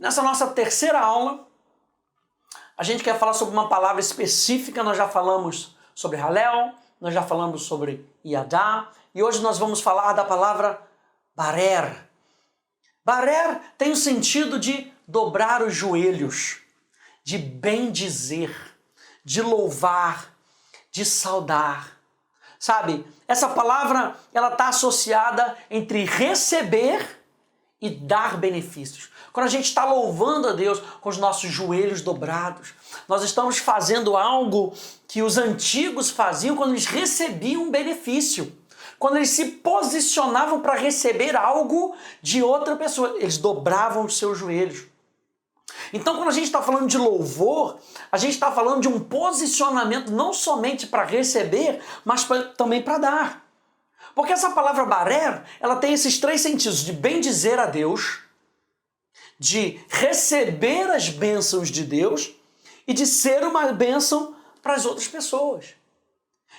Nessa nossa terceira aula, a gente quer falar sobre uma palavra específica. Nós já falamos sobre Hallel, nós já falamos sobre Yadá, e hoje nós vamos falar da palavra Barer. Barer tem o sentido de dobrar os joelhos, de bendizer, de louvar, de saudar. Sabe, essa palavra ela está associada entre receber e dar benefícios. Quando a gente está louvando a Deus com os nossos joelhos dobrados, nós estamos fazendo algo que os antigos faziam quando eles recebiam um benefício. Quando eles se posicionavam para receber algo de outra pessoa, eles dobravam os seus joelhos. Então, quando a gente está falando de louvor, a gente está falando de um posicionamento não somente para receber, mas também para dar. Porque essa palavra barer, ela tem esses três sentidos: de bendizer a Deus, de receber as bênçãos de Deus e de ser uma bênção para as outras pessoas.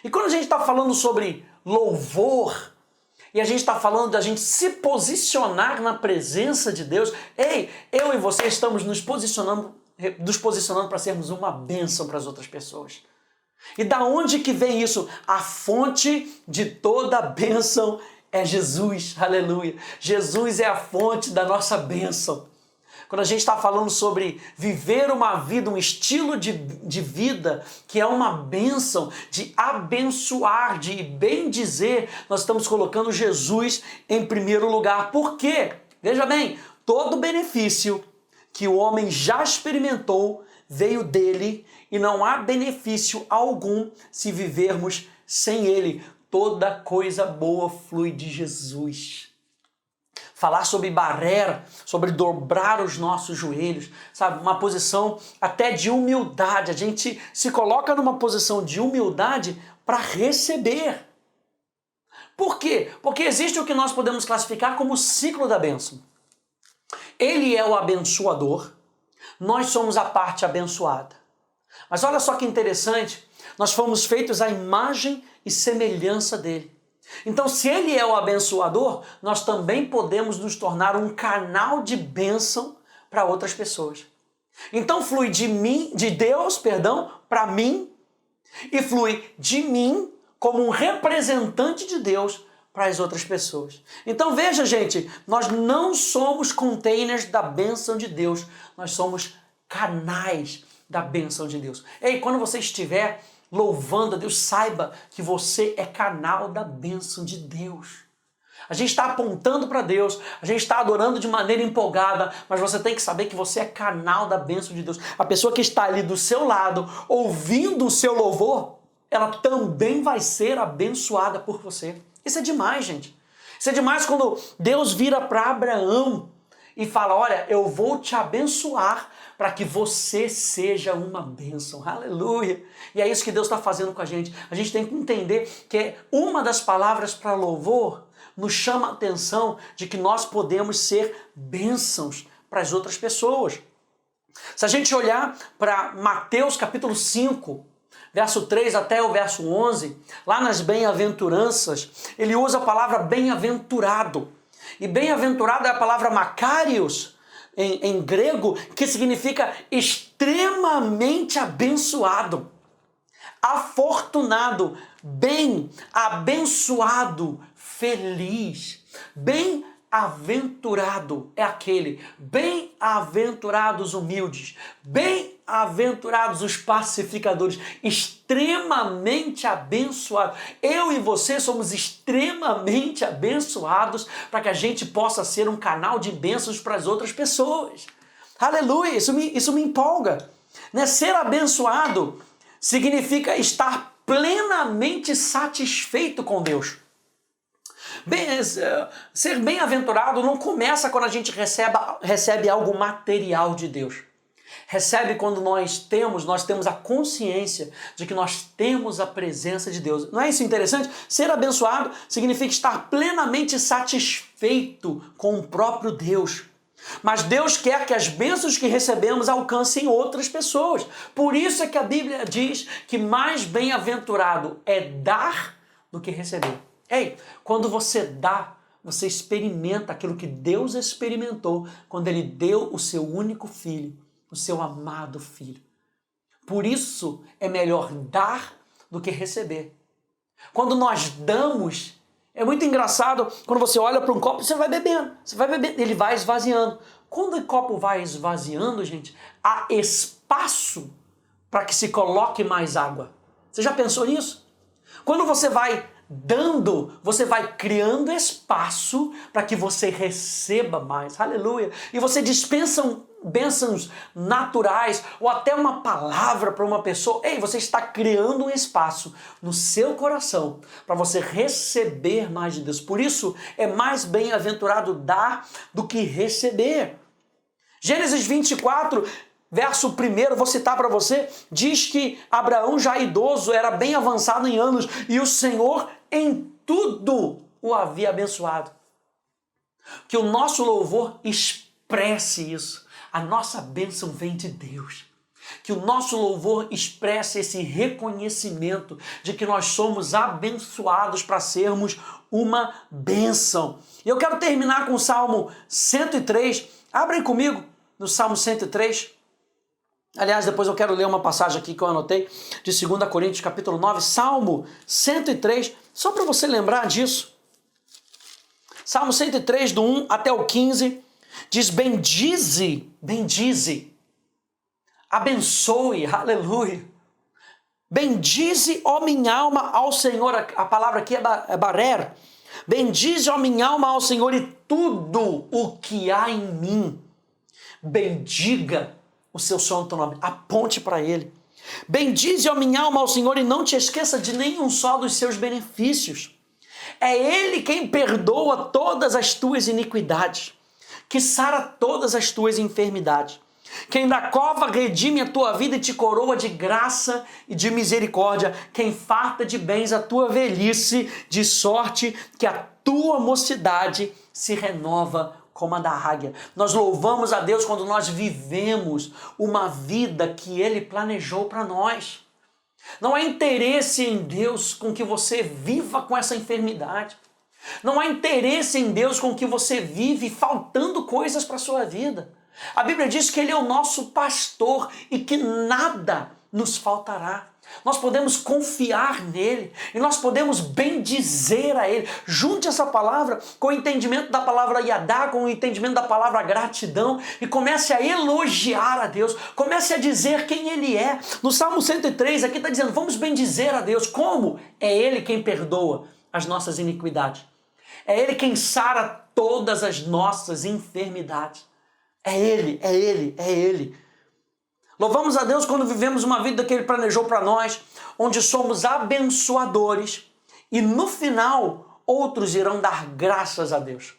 E quando a gente está falando sobre louvor, e a gente está falando de a gente se posicionar na presença de Deus, eu e você estamos nos posicionando para sermos uma bênção para as outras pessoas. E da onde que vem isso? A fonte de toda bênção é Jesus, aleluia. Jesus é a fonte da nossa bênção. Quando a gente está falando sobre viver uma vida, um estilo de vida que é uma bênção, de abençoar, de bendizer, nós estamos colocando Jesus em primeiro lugar. Por quê? Veja bem, todo benefício que o homem já experimentou veio dele e não há benefício algum se vivermos sem ele. Toda coisa boa flui de Jesus. Falar sobre barer, sobre dobrar os nossos joelhos, sabe? Uma posição até de humildade. A gente se coloca numa posição de humildade para receber. Por quê? Porque existe o que nós podemos classificar como o ciclo da bênção. Ele é o abençoador, nós somos a parte abençoada. Mas olha só que interessante, nós fomos feitos à imagem e semelhança dele. Então, se ele é o abençoador, nós também podemos nos tornar um canal de bênção para outras pessoas. Então, flui de Deus, para mim, e flui de mim como um representante de Deus para as outras pessoas. Então, veja, gente, nós não somos containers da bênção de Deus, nós somos canais da bênção de Deus. Quando você estiver louvando a Deus, saiba que você é canal da bênção de Deus. A gente está apontando para Deus, a gente está adorando de maneira empolgada, mas você tem que saber que você é canal da bênção de Deus. A pessoa que está ali do seu lado, ouvindo o seu louvor, ela também vai ser abençoada por você. Isso é demais, gente. Isso é demais quando Deus vira para Abraão e fala: olha, eu vou te abençoar para que você seja uma bênção. Aleluia! E é isso que Deus está fazendo com a gente. A gente tem que entender que uma das palavras para louvor nos chama a atenção de que nós podemos ser bênçãos para as outras pessoas. Se a gente olhar para Mateus capítulo 5, verso 3 até o verso 11, lá nas bem-aventuranças, ele usa a palavra bem-aventurado. E bem-aventurado é a palavra makarios, em grego, que significa extremamente abençoado, afortunado, bem, abençoado, feliz. Bem-aventurado é aquele, bem-aventurados humildes, bem-aventurados os pacificadores, extremamente abençoados. Eu e você somos extremamente abençoados para que a gente possa ser um canal de bênçãos para as outras pessoas. Aleluia, isso me empolga. Né? Ser abençoado significa estar plenamente satisfeito com Deus. Ser bem-aventurado não começa quando a gente recebe algo material de Deus. Recebe quando nós temos a consciência de que nós temos a presença de Deus. Não é isso interessante? Ser abençoado significa estar plenamente satisfeito com o próprio Deus. Mas Deus quer que as bênçãos que recebemos alcancem outras pessoas. Por isso é que a Bíblia diz que mais bem-aventurado é dar do que receber. Quando você dá, você experimenta aquilo que Deus experimentou quando Ele deu o seu único filho, o seu amado filho. Por isso é melhor dar do que receber. Quando nós damos, é muito engraçado, quando você olha para um copo, você vai bebendo, ele vai esvaziando. Quando o copo vai esvaziando, gente, há espaço para que se coloque mais água. Você já pensou nisso? Quando você vai dando, você vai criando espaço para que você receba mais. Aleluia! E você dispensa bênçãos naturais ou até uma palavra para uma pessoa. Ei, você está criando um espaço no seu coração para você receber mais de Deus. Por isso, é mais bem-aventurado dar do que receber. Gênesis 24, verso 1, vou citar para você, diz que Abraão, já idoso, era bem avançado em anos e o Senhor em tudo o havia abençoado. Que o nosso louvor expresse isso. A nossa bênção vem de Deus. Que o nosso louvor expresse esse reconhecimento de que nós somos abençoados para sermos uma bênção. E eu quero terminar com o Salmo 103. Abrem comigo no Salmo 103. Aliás, depois eu quero ler uma passagem aqui que eu anotei de 2 Coríntios capítulo 9, Salmo 103, só para você lembrar disso. Salmo 103, do 1 até o 15, diz: bendize, abençoe, aleluia. Bendize, ó minha alma, ao Senhor. A palavra aqui é barer. Bendize, ó minha alma, ao Senhor, e tudo o que há em mim. Bendiga o seu santo nome, aponte para Ele. Bendize, ó minha alma, ao Senhor, e não te esqueça de nenhum só dos seus benefícios. É Ele quem perdoa todas as tuas iniquidades, que sara todas as tuas enfermidades, quem da cova redime a tua vida e te coroa de graça e de misericórdia, quem farta de bens a tua velhice, de sorte que a tua mocidade se renova como a da águia. Nós louvamos a Deus quando nós vivemos uma vida que Ele planejou para nós. Não há interesse em Deus com que você viva com essa enfermidade. Não há interesse em Deus com que você vive faltando coisas para a sua vida. A Bíblia diz que Ele é o nosso pastor e que nada nos faltará. Nós podemos confiar nele e nós podemos bendizer a Ele. Junte essa palavra com o entendimento da palavra Yadá, com o entendimento da palavra gratidão e comece a elogiar a Deus. Comece a dizer quem Ele é. No Salmo 103 aqui está dizendo, vamos bendizer a Deus. Como? É Ele quem perdoa as nossas iniquidades. É Ele quem sara todas as nossas enfermidades. É Ele, é Ele, é Ele. Louvamos a Deus quando vivemos uma vida que Ele planejou para nós, onde somos abençoadores e no final outros irão dar graças a Deus.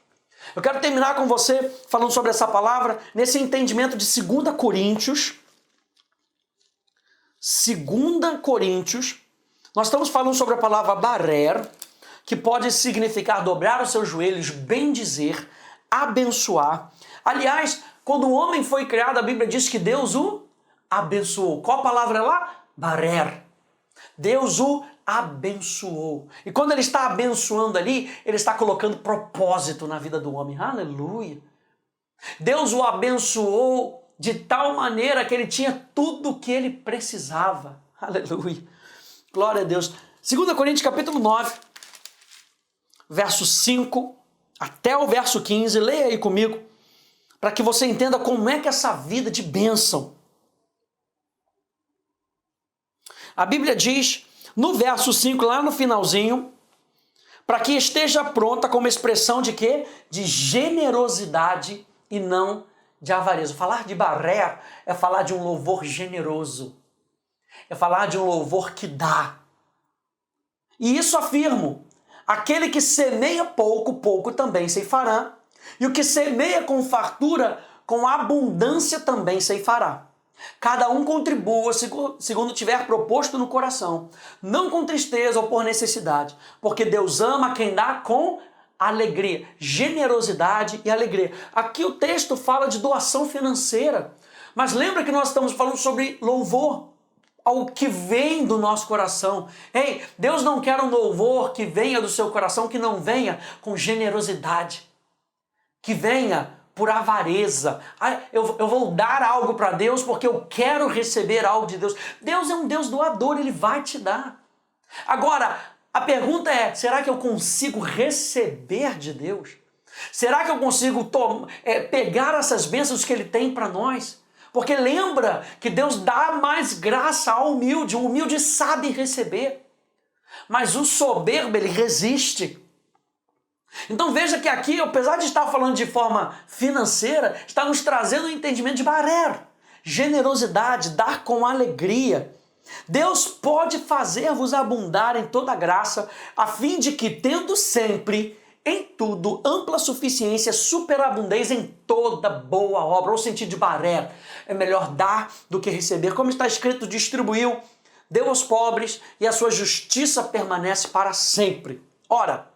Eu quero terminar com você falando sobre essa palavra nesse entendimento de 2 Coríntios. 2 Coríntios, nós estamos falando sobre a palavra barer, que pode significar dobrar os seus joelhos, bendizer, abençoar. Aliás, quando o homem foi criado, a Bíblia diz que Deus o abençoou. Qual a palavra lá? Barer. Deus o abençoou. E quando Ele está abençoando ali, Ele está colocando propósito na vida do homem. Aleluia. Deus o abençoou de tal maneira que ele tinha tudo o que ele precisava. Aleluia. Glória a Deus. 2 Coríntios capítulo 9, verso 5 até o verso 15. Leia aí comigo, para que você entenda como é que essa vida de bênção. A Bíblia diz, no verso 5, lá no finalzinho, para que esteja pronta como expressão de quê? De generosidade e não de avareza. Falar de barer é falar de um louvor generoso. É falar de um louvor que dá. E isso afirmo, aquele que semeia pouco, pouco também ceifará. E o que semeia com fartura, com abundância também ceifará. Cada um contribua segundo tiver proposto no coração, não com tristeza ou por necessidade, porque Deus ama quem dá com alegria, generosidade e alegria. Aqui o texto fala de doação financeira, mas lembra que nós estamos falando sobre louvor. ao que vem do nosso coração. Ei, Deus não quer um louvor que venha do seu coração, que não venha com generosidade, que venha por avareza. Eu vou dar algo para Deus porque eu quero receber algo de Deus. Deus é um Deus doador, Ele vai te dar. Agora, a pergunta é, será que eu consigo receber de Deus? Será que eu consigo pegar essas bênçãos que Ele tem para nós? Porque lembra que Deus dá mais graça ao humilde. O humilde sabe receber. Mas o soberbo, ele resiste. Então veja que aqui, apesar de estar falando de forma financeira, está nos trazendo um entendimento de barer, generosidade, dar com alegria. Deus pode fazer-vos abundar em toda graça, a fim de que, tendo sempre, em tudo, ampla suficiência, superabundez em toda boa obra. Ou sentido de barer, é melhor dar do que receber. Como está escrito, distribuiu, deu aos pobres e a sua justiça permanece para sempre. Ora,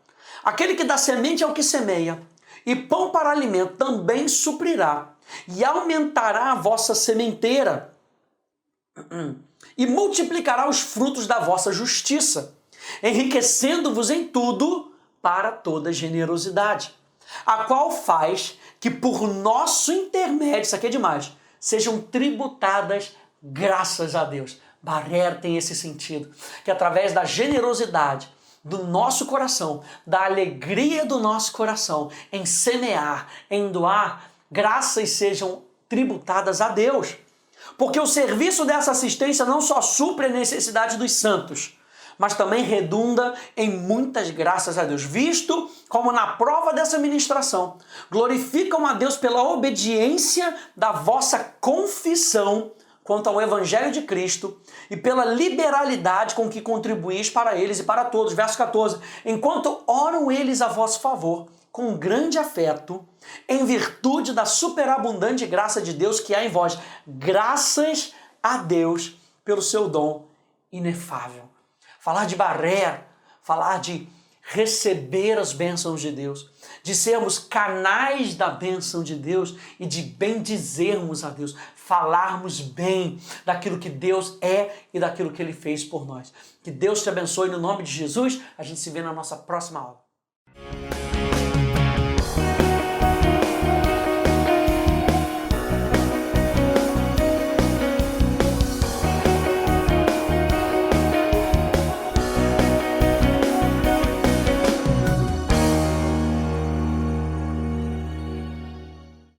aquele que dá semente ao que semeia e pão para alimento também suprirá e aumentará a vossa sementeira e multiplicará os frutos da vossa justiça, enriquecendo-vos em tudo para toda generosidade, a qual faz que por nosso intermédio, isso aqui é demais, sejam tributadas graças a Deus. Barer tem esse sentido, que através da generosidade do nosso coração, da alegria do nosso coração, em semear, em doar, graças sejam tributadas a Deus. Porque o serviço dessa assistência não só supre a necessidade dos santos, mas também redunda em muitas graças a Deus, visto como na prova dessa ministração glorificam a Deus pela obediência da vossa confissão quanto ao Evangelho de Cristo e pela liberalidade com que contribuís para eles e para todos. Verso 14. Enquanto oram eles a vosso favor, com grande afeto, em virtude da superabundante graça de Deus que há em vós. Graças a Deus pelo seu dom inefável. Falar de barer, falar de receber as bênçãos de Deus, de sermos canais da bênção de Deus e de bendizermos a Deus, falarmos bem daquilo que Deus é e daquilo que Ele fez por nós. Que Deus te abençoe no nome de Jesus. A gente se vê na nossa próxima aula.